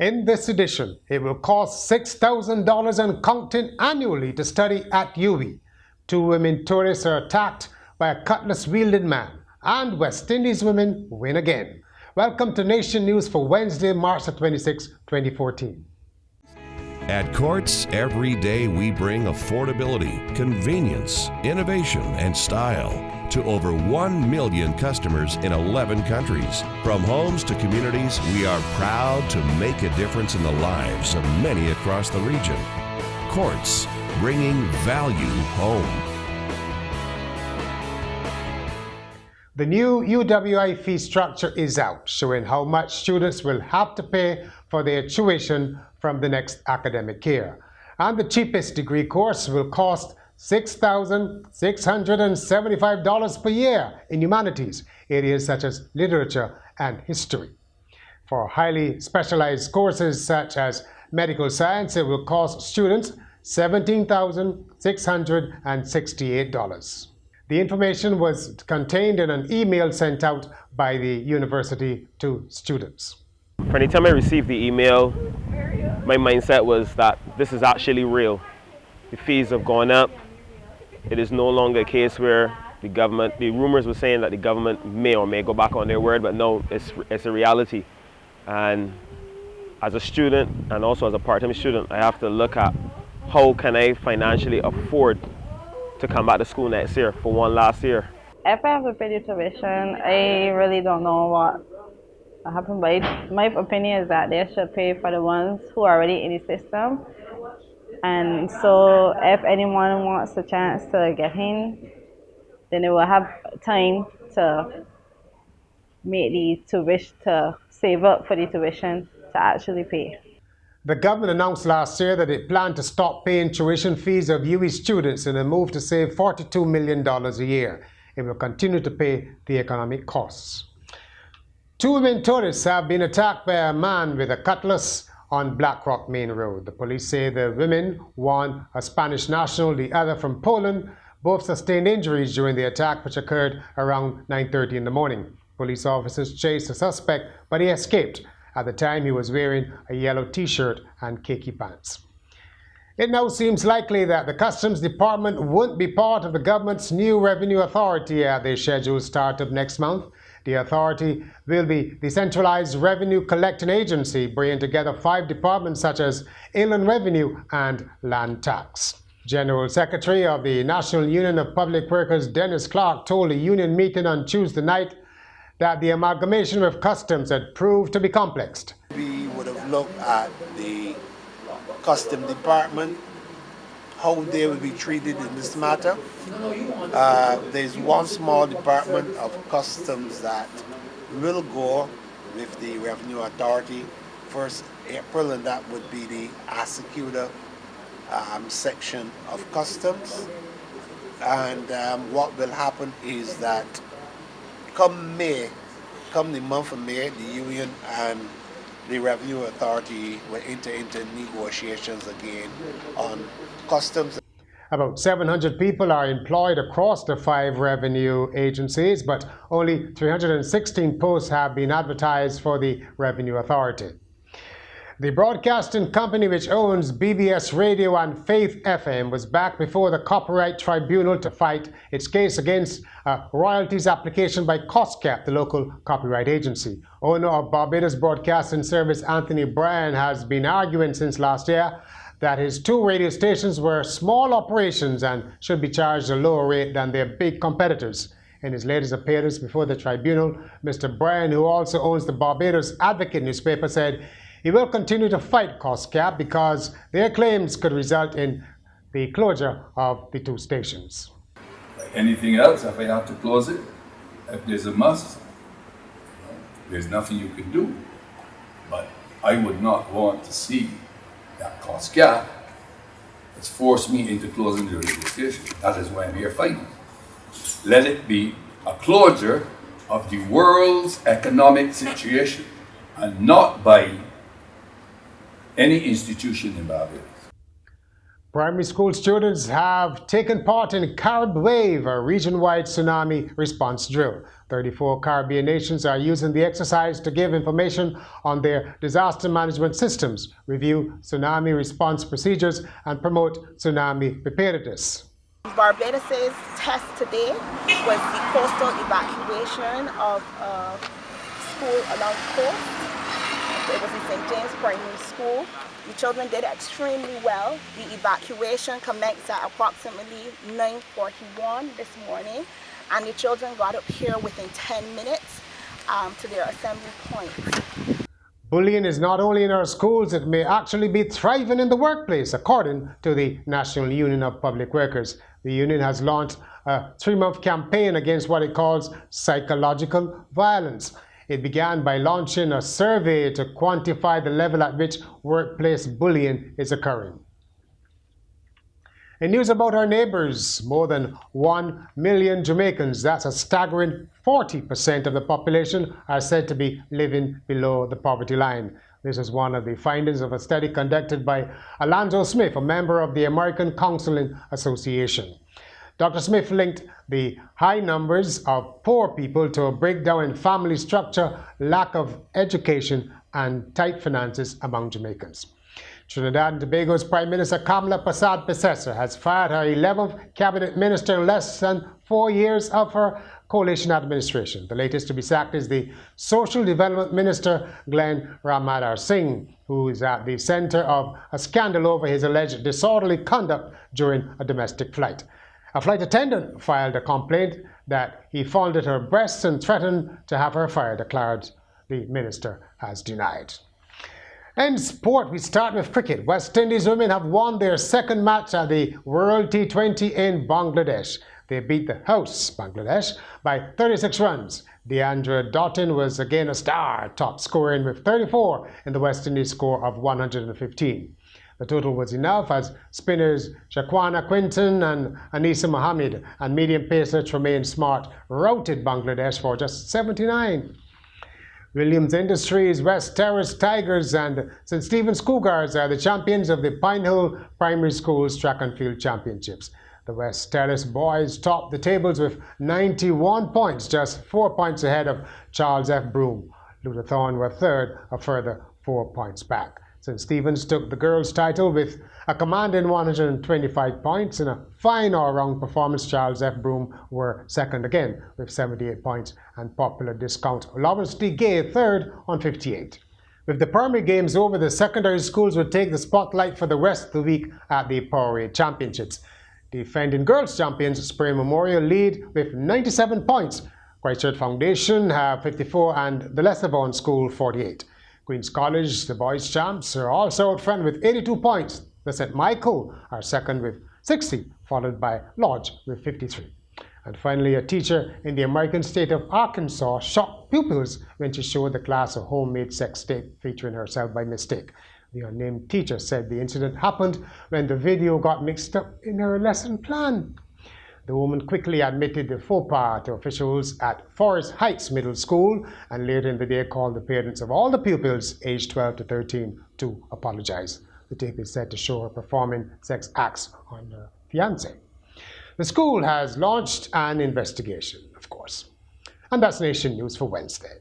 In this edition, it will cost $6,000 and counting annually to study at UWI. 2 women tourists are attacked by a cutlass-wielding man, and West Indies women win again. Welcome to Nation News for Wednesday, March 26, 2014. At Courts, every day we bring affordability, convenience, innovation, and style to over 1 million customers in 11 countries. From homes to communities, we are proud to make a difference in the lives of many across the region. Courts, bringing value home. The new UWI fee structure is out, showing how much students will have to pay for their tuition from the next academic year. And the cheapest degree course will cost $6,675 per year in humanities, areas such as literature and history. For highly specialized courses such as medical science, it will cost students $17,668. The information was contained in an email sent out by the university to students. From the time I received the email, my mindset was that this is actually real. The fees have gone up. It is no longer a case where the rumors were saying that the government may or may go back on their word, but no, it's a reality. And as a student and also as a part-time student, I have to look at how can I financially afford to come back to school next year for one last year. If I have to pay the tuition, I really don't know what will happen, but my opinion is that they should pay for the ones who are already in the system. And so if anyone wants a chance to get in, then they will have time to make the tuition, to save up for the tuition to actually pay. The government announced last year that it planned to stop paying tuition fees of UWI students in a move to save $42 million a year. It will continue to pay the economic costs. 2 women tourists have been attacked by a man with a cutlass on Black Rock Main Road. The police say the women, one a Spanish national, the other from Poland, both sustained injuries during the attack, which occurred around 9:30 in the morning. Police officers chased the suspect, but he escaped. At the time, he was wearing a yellow t-shirt and khaki pants. It now seems likely that the Customs Department won't be part of the government's new revenue authority at their scheduled start of next month. The authority will be the centralized revenue collecting agency, bringing together 5 departments such as Inland Revenue and Land Tax. General Secretary of the National Union of Public Workers, Dennis Clark, told a union meeting on Tuesday night that the amalgamation with Customs had proved to be complex. We would have looked at the Customs Department, how they will be treated in this matter. There's one small department of Customs that will go with the Revenue Authority 1st April, and that would be the Asacuda section of Customs. And what will happen is that come the month of May, the union and the Revenue Authority will enter into negotiations again on customs. About 700 people are employed across the 5 revenue agencies, but only 316 posts have been advertised for the Revenue Authority. The broadcasting company which owns BBS Radio and Faith FM was back before the Copyright Tribunal to fight its case against a royalties application by COSCAP, the local copyright agency. Owner of Barbados Broadcasting Service, Anthony Bryan, has been arguing since last year that his 2 radio stations were small operations and should be charged a lower rate than their big competitors. In his latest appearance before the tribunal, Mr. Bryan, who also owns the Barbados Advocate newspaper, said he will continue to fight COSCAP because their claims could result in the closure of the 2 stations. Like anything else, if I have to close it, if there's a must, there's nothing you can do. But I would not want to see that COSCAP has forced me into closing the radio station. That is why I'm here fighting. Let it be a closure of the world's economic situation and not by any institution in Barbados. Primary school students have taken part in Carib Wave, a region-wide tsunami response drill. 34 Caribbean nations are using the exercise to give information on their disaster management systems, review tsunami response procedures, and promote tsunami preparedness. Barbados' test today was the coastal evacuation of a school along the coast. It was in St. James Primary School. The children did extremely well. The evacuation commenced at approximately 9:41 this morning, and the children got up here within 10 minutes to their assembly points. Bullying is not only in our schools, it may actually be thriving in the workplace, according to the National Union of Public Workers. The union has launched a 3-month campaign against what it calls psychological violence. It began by launching a survey to quantify the level at which workplace bullying is occurring. In news about our neighbors, more than 1 million Jamaicans, that's a staggering 40% of the population, are said to be living below the poverty line. This is one of the findings of a study conducted by Alonzo Smith, a member of the American Counseling Association. Dr. Smith linked the high numbers of poor people to a breakdown in family structure, lack of education, and tight finances among Jamaicans. Trinidad and Tobago's Prime Minister Kamala Persad-Bissessar has fired her 11th cabinet minister in less than 4 years of her coalition administration. The latest to be sacked is the Social Development Minister Glenn Ramadar Singh, who is at the center of a scandal over his alleged disorderly conduct during a domestic flight. A flight attendant filed a complaint that he fondled her breasts and threatened to have her fired, declared the minister has denied. In sport, we start with cricket. West Indies women have won their second match at the World T20 in Bangladesh. They beat the hosts, Bangladesh, by 36 runs. Deandra Doughton was again a star, top scoring with 34 in the West Indies score of 115. The total was enough as spinners Shaquana Quinton and Anisa Mohammed and medium pacer Tremaine Smart routed Bangladesh for just 79. Williams Industries, West Terrace Tigers and St. Stephen's Cougars are the champions of the Pinehill Primary School's Track and Field Championships. The West Terrace boys topped the tables with 91 points, just 4 points ahead of Charles F. Broome. Luther Thorne were third, a further 4 points back. St. Stephen's took the girls' title with a commanding 125 points. In a fine all-round performance, Charles F. Broome were second again with 78 points, and popular discount Lawrence D. Gay third on 58. With the primary games over, the secondary schools would take the spotlight for the rest of the week at the Powerade Championships. Defending girls' champions Spray Memorial lead with 97 points. Christchurch Foundation have 54 and the Lesser School 48. Queen's College, the boys' champs, are also out front with 82 points. The St. Michael are second with 60, followed by Lodge with 53. And finally, a teacher in the American state of Arkansas shocked pupils when she showed the class a homemade sex tape featuring herself by mistake. The unnamed teacher said the incident happened when the video got mixed up in her lesson plan. The woman quickly admitted the faux pas to officials at Forest Heights Middle School and later in the day called the parents of all the pupils aged 12 to 13 to apologize. The tape is said to show her performing sex acts on her fiancé. The school has launched an investigation, of course. And that's Nation News for Wednesday.